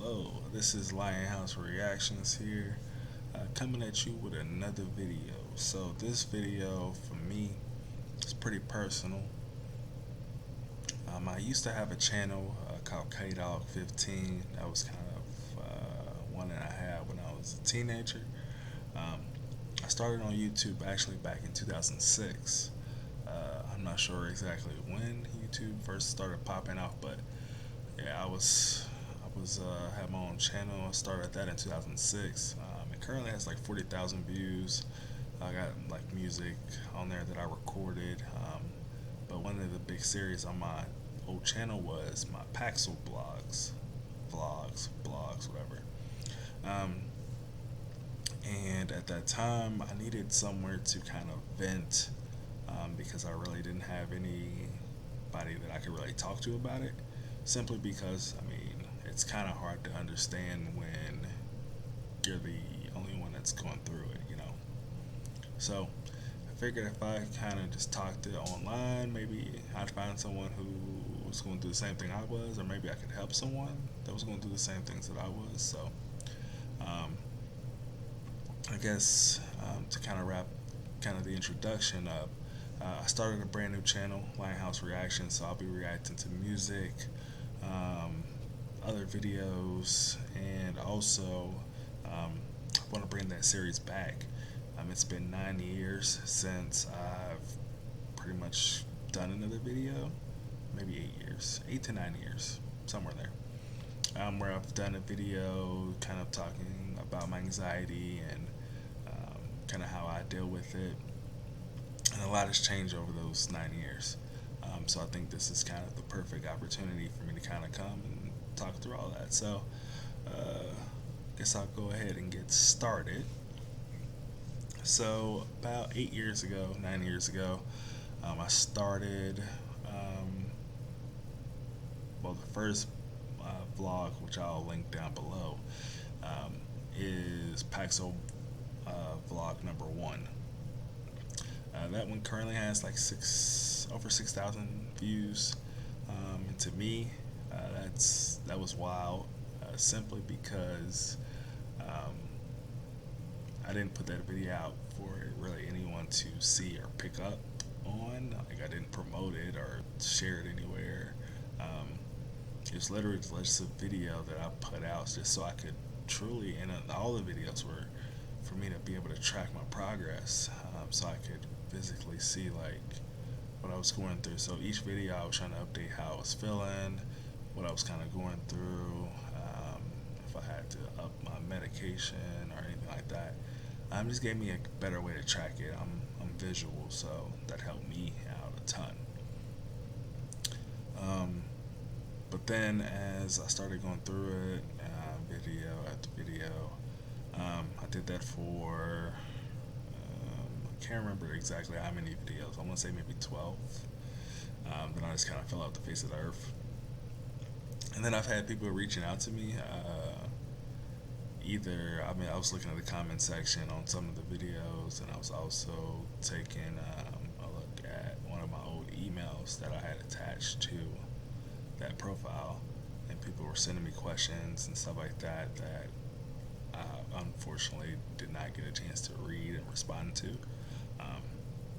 Hello, this is Lionhousereactions here, coming at you with another video. So this video for me is pretty personal. I used to have a channel called KDog15. That was kind of one that I had when I was a teenager. Um, I started on YouTube actually back in 2006. I'm not sure exactly when YouTube first started popping off, but yeah, I was had my own channel. I started that in 2006. It currently has like 40,000 views. I got like music on there that I recorded. But one of the big series on my old channel was my Paxil blogs, whatever. Um, and at that time, I needed somewhere to kind of vent because I really didn't have anybody that I could really talk to about it. Simply because, I mean, it's kind of hard to understand when you're the only one that's going through it. So I figured if I kind of just talked it online, maybe I'd find someone who was going to do the same thing I was, or maybe I could help someone that was going to do the same things that I was. So um, I guess to kind of wrap kind of the introduction up, I started a brand new channel, Lionhousereactions. So I'll be reacting to music, um, other videos, and also I want to bring that series back. It's been 9 years since I've pretty much done another video, maybe 8 years, 8 to 9 years, somewhere there, where I've done a video kind of talking about my anxiety and kind of how I deal with it. And a lot has changed over those 9 years. So I think this is kind of the perfect opportunity for me to kind of come and talk through all that. So guess I'll go ahead and get started. So about 8 years ago, 9 years ago, I started. Well, the first vlog, which I'll link down below, um, is Paxil vlog number one. That one currently has like over 6,000 views. And to me, that was wild. Simply because um, I didn't put that video out for really anyone to see or pick up on. Like I didn't promote it or share it anywhere. Um, it was literally just a video that I put out just so I could truly, and all the videos were for me to be able to track my progress, so I could physically see like what I was going through. So each video I was trying to update how I was feeling, what I was kind of going through, if I had to up my medication or anything like that. Just gave me a better way to track it. I'm visual, so that helped me out a ton. Um, but then as I started going through it, video after video, I did that for I can't remember exactly how many videos. I want to say maybe 12. Then I just kind of fell off the face of the earth. And then I've had people reaching out to me. I was looking at the comment section on some of the videos, and I was also taking a look at one of my old emails that I had attached to that profile, and people were sending me questions and stuff like that that I unfortunately did not get a chance to read and respond to. Um,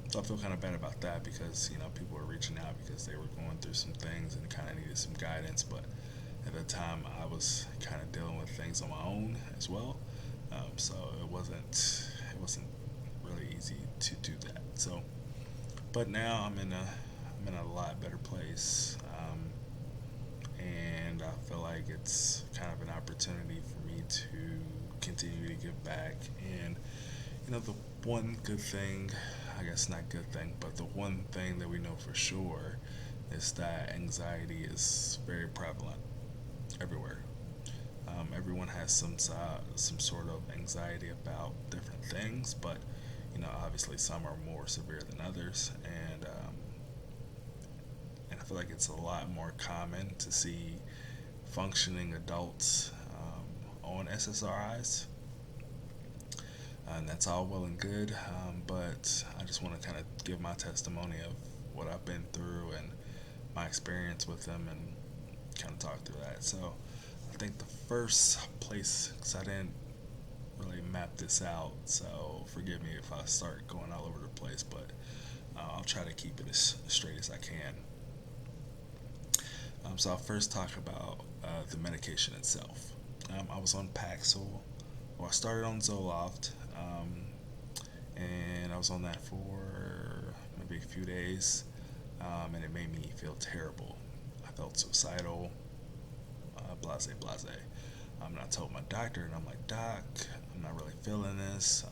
so I feel kind of bad about that because people were reaching out because they were going through some things and kind of needed some guidance, but at the time I was kind of dealing with things on my own as well. So it wasn't really easy to do that. So, but now I'm in a lot better place, and I feel like it's kind of an opportunity for me to continue to give back. And the one good thing, I guess not good thing, but the one thing that we know for sure is that anxiety is very prevalent everywhere. Everyone has some sort of anxiety about different things, but obviously some are more severe than others, and I feel like it's a lot more common to see functioning adults on SSRIs, and that's all well and good. But I just want to kind of give my testimony of what I've been through and my experience with them, and kind of talk through that. So I I think the first place, because I didn't really map this out, so forgive me if I start going all over the place, but I'll try to keep it as straight as I can. So I'll first talk about the medication itself. I was on Paxil, or I started on Zoloft, and I was on that for maybe a few days, and it made me feel terrible. I felt suicidal, blase, blase. And I told my doctor, and I'm like, Doc, I'm not really feeling this.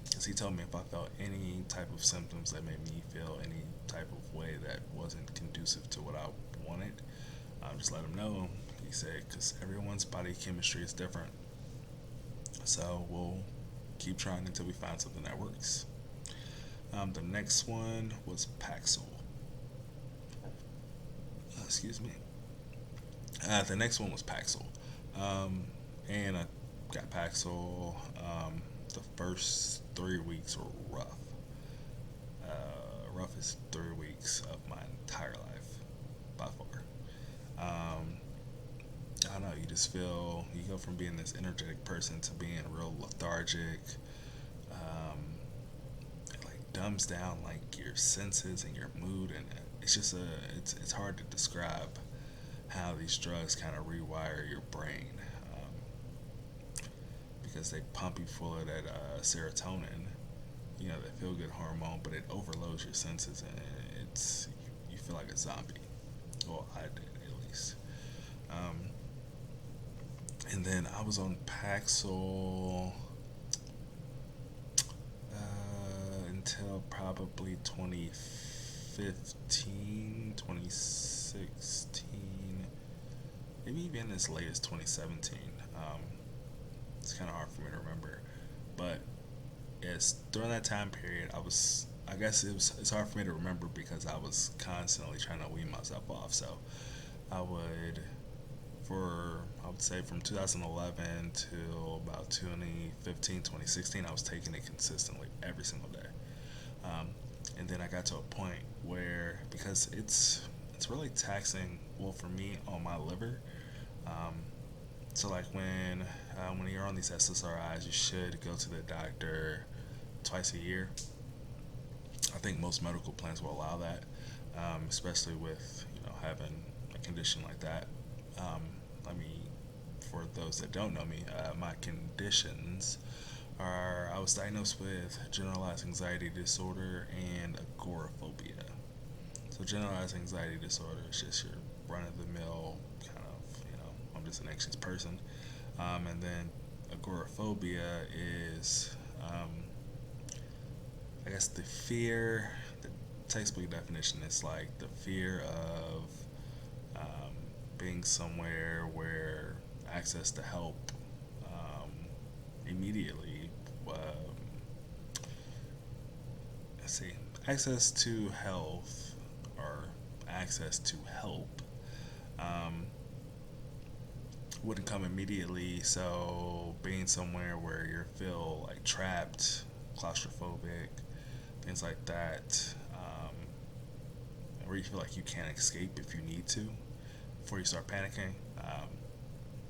Because he told me if I felt any type of symptoms that made me feel any type of way that wasn't conducive to what I wanted, just let him know. He said, because everyone's body chemistry is different. So we'll keep trying until we find something that works. The next one was Paxil. Excuse me. The next one was Paxil. And I got Paxil. The first 3 weeks were rough. Roughest 3 weeks of my entire life, by far. I don't know, you just feel, you go from being this energetic person to being real lethargic. It like dumbs down like your senses and your mood, and it's just it's hard to describe how these drugs kind of rewire your brain, because they pump you full of that serotonin, that feel good hormone, but it overloads your senses, and it's you feel like a zombie. Well, I did at least. And then I was on Paxil until probably 2015, 2016, maybe even as late as 2017. It's kind of hard for me to remember, but yes, during that time period, I guess it's hard for me to remember because I was constantly trying to wean myself off. So I would, I would say from 2011 till about 2015, 2016, I was taking it consistently every single day. And then I got to a point where, because it's really taxing, well, for me, on my liver. So like when you're on these SSRIs, you should go to the doctor twice a year. I think most medical plans will allow that, especially with having a condition like that. Let me, for those that don't know me, my conditions are, I was diagnosed with generalized anxiety disorder and agoraphobia. So generalized anxiety disorder is just your run-of-the-mill kind of, I'm just an anxious person. And then agoraphobia is, I guess, the textbook definition is like the fear of being somewhere where access to help immediately, let's see, access to health or access to help wouldn't come immediately. So being somewhere where you feel like trapped, claustrophobic, things like that, where you feel like you can't escape if you need to before you start panicking.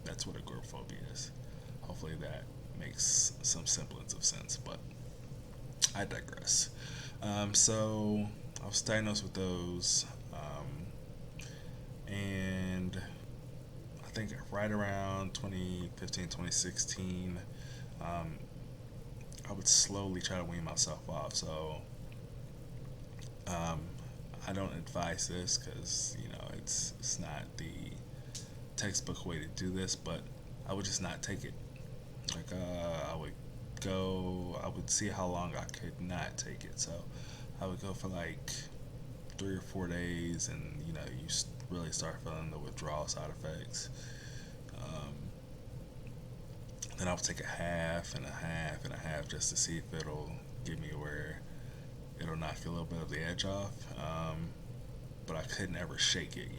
That's what agoraphobia is. Hopefully that makes some semblance of sense, but I digress. So I was diagnosed with those, and I think right around 2015, 2016, I would slowly try to wean myself off. So I don't advise this because it's not the textbook way to do this, but I would just not take it. Like I would see how long I could not take it. So I would go for like 3 or 4 days, and you really start feeling the withdrawal side effects. Then I would take a half and a half and a half just to see if it'll get me where it'll knock a little bit of the edge off. But I couldn't ever shake it.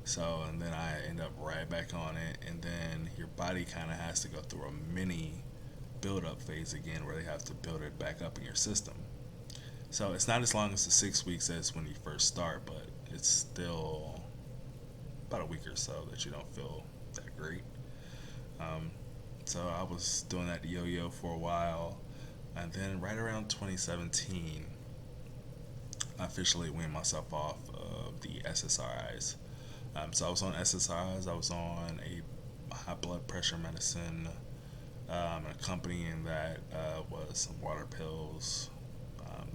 So, and then I end up right back on it, and then your body kind of has to go through a mini build-up phase again where they have to build it back up in your system. So it's not as long as the 6 weeks as when you first start, but it's still about a week or so that you don't feel that great. Um, so I was doing that yo-yo for a while, and then right around 2017, I officially weaned myself off of the SSRIs. So I was on SSRIs. I was on a high blood pressure medicine. Accompanying that was some water pills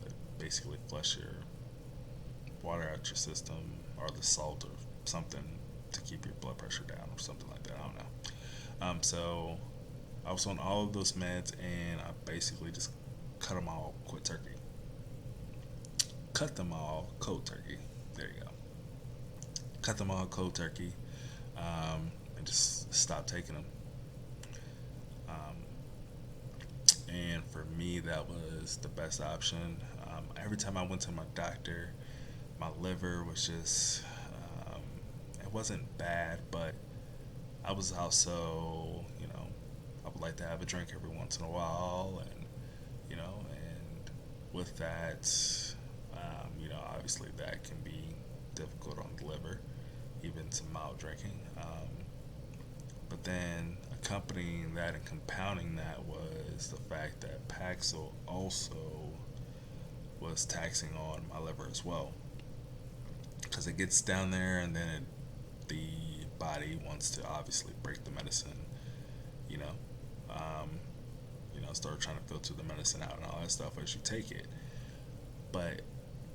that basically flush your water out your system, or the salt or something to keep your blood pressure down or something like that. I don't know. So I was on all of those meds, and I basically just cut them all, quit turkey. Cut them all cold turkey. There you go. Cut them all cold turkey, and just stop taking them. Um, and for me, that was the best option. Every time I went to my doctor, my liver was just, um, it wasn't bad, but I was also, I would like to have a drink every once in a while, and with that, obviously that can be difficult on the liver, even some mild drinking. But then accompanying that and compounding that was the fact that Paxil also was taxing on my liver as well, because it gets down there, and then the body wants to obviously break the medicine, you know, um, start trying to filter the medicine out and all that stuff as you take it. But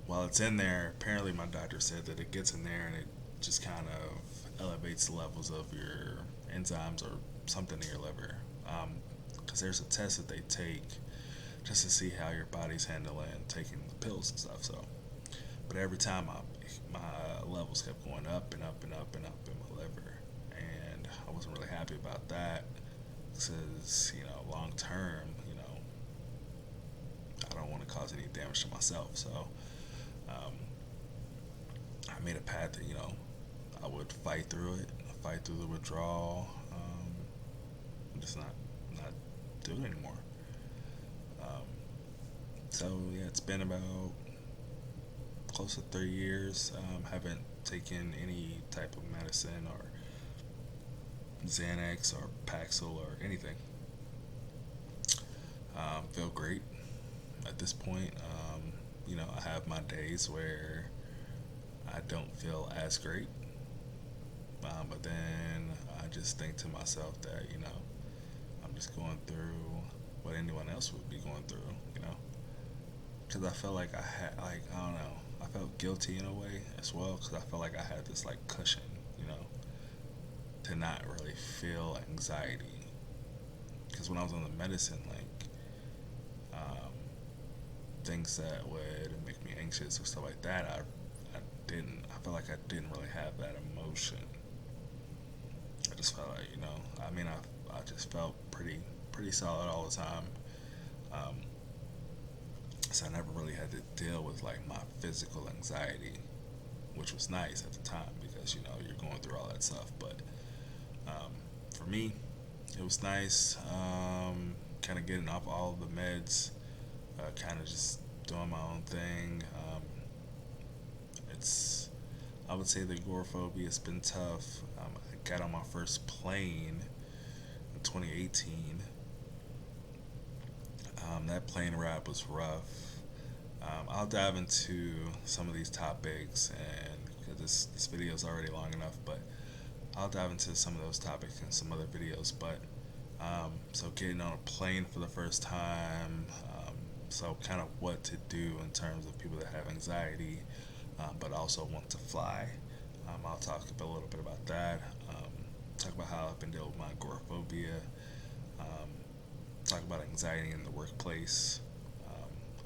while it's in there, apparently my doctor said that it gets in there and it just kind of elevates the levels of your enzymes or something in your liver. Because there's a test that they take just to see how your body's handling taking the pills and stuff. So, but every time my levels kept going up and up and up and up in my liver, and I wasn't really happy about that because long term, I don't want to cause any damage to myself. So, um, I made a path that I would fight through it, fight through the withdrawal, and just not do it anymore. Um, so yeah, it's been about close to 3 years. Haven't taken any type of medicine or Xanax or Paxil or anything. Feel great at this point. I have my days where I don't feel as great, but then I just think to myself that I'm just going through what anyone else would be going through. Because I felt like I don't know, I felt guilty in a way as well, because I felt like I had this cushion, to not really feel anxiety. Because when I was on the medicine, things that would make me anxious or stuff like that, I felt like I didn't really have that emotion. I just felt like, I just felt pretty solid all the time. Um, so I never really had to deal with my physical anxiety, which was nice at the time because you're going through all that stuff. But for me, it was nice, kind of getting off all of the meds, kind of just doing my own thing. I would say the agoraphobia has been tough. I got on my first plane in 2018. That plane ride was rough. I'll dive into some of these topics, and because this video is already long enough, but I'll dive into some of those topics in some other videos. But so getting on a plane for the first time, so kind of what to do in terms of people that have anxiety, but also want to fly. I'll talk a little bit about that. Talk about how I've been dealing with my agoraphobia. Talk about anxiety in the workplace.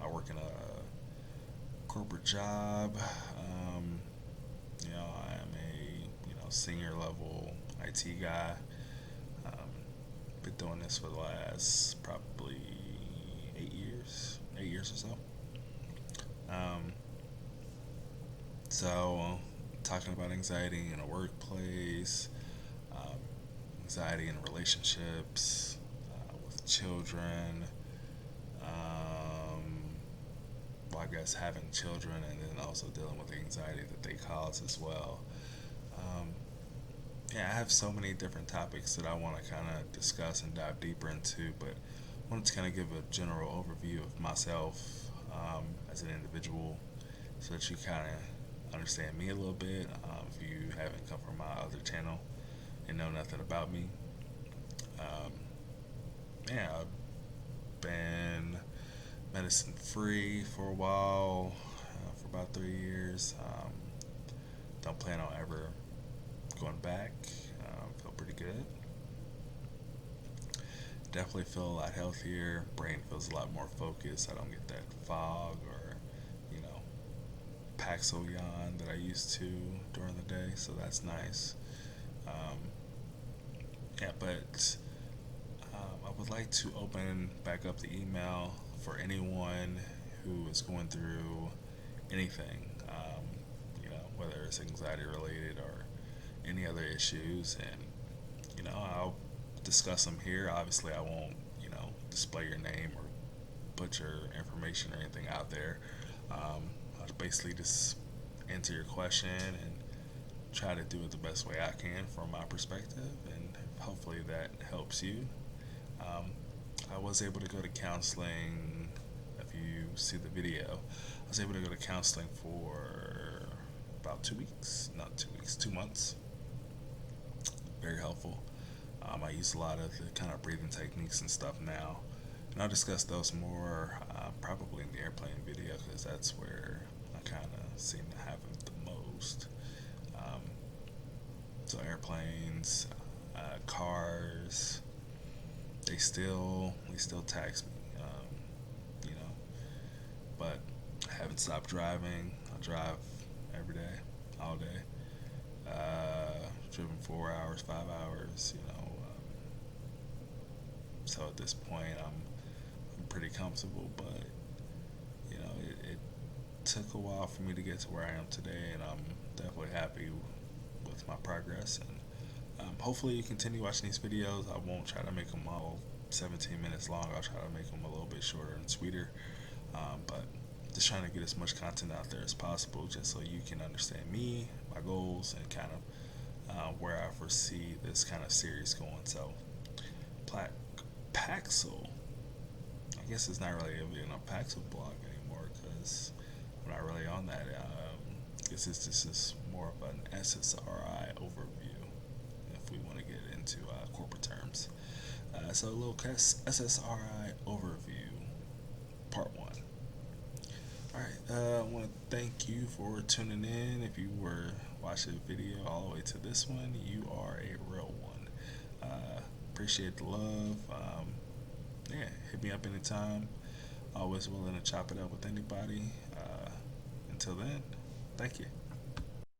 I work in a corporate job. I am a senior level IT guy. Been doing this for the last probably 8 years or so. So talking about anxiety in a workplace, anxiety in relationships, with children, well, I guess having children, and then also dealing with the anxiety that they cause as well. yeah, I have so many different topics that I want to kind of discuss and dive deeper into, but I wanted to kind of give a general overview of myself as an individual so that you kind of understand me a little bit. If you haven't come from my other channel and know nothing about me, um, yeah, I've been medicine free for a while, for about 3 years. Don't plan on ever going back. Feel pretty good. Definitely feel a lot healthier. Brain feels a lot more focused. I don't get that fog or, you know, Paxil yawn that I used to during the day. So that's nice. Um, yeah, but I would like to open back up the email for anyone who is going through anything, whether it's anxiety related or any other issues, and I'll discuss them here. Obviously, I won't display your name or put your information or anything out there. I'll basically just answer your question and try to do it the best way I can from my perspective, and hopefully that helps you. Um, I was able to go to counseling. If you see the video, I was able to go to counseling for about 2 weeks, not 2 weeks, 2 months. Very helpful. I use a lot of the kind of breathing techniques and stuff now, and I'll discuss those more probably in the airplane video because that's where I kind of seem to have it the most. Um, so airplanes, cars, they still tax me, you know. But I haven't stopped driving. I drive every day, all day. Driven 4 hours, 5 hours, so at this point, I'm pretty comfortable, but it took a while for me to get to where I am today, and I'm definitely happy with my progress. And hopefully, you continue watching these videos. I won't try to make them all 17 minutes long. I'll try to make them a little bit shorter and sweeter. But just trying to get as much content out there as possible, just so you can understand me, my goals, and kind of where I foresee this kind of series going. So, Paxil, I guess it's not really even a Paxil blog anymore because I'm not really on that. This is more of an SSRI overview if we want to get into corporate terms. So a little SSRI overview, part one. Alright, I want to thank you for tuning in. If you were watching the video all the way to this one, you are a real one. Appreciate the love. Yeah, hit me up anytime. Always willing to chop it up with anybody. Until then, thank you.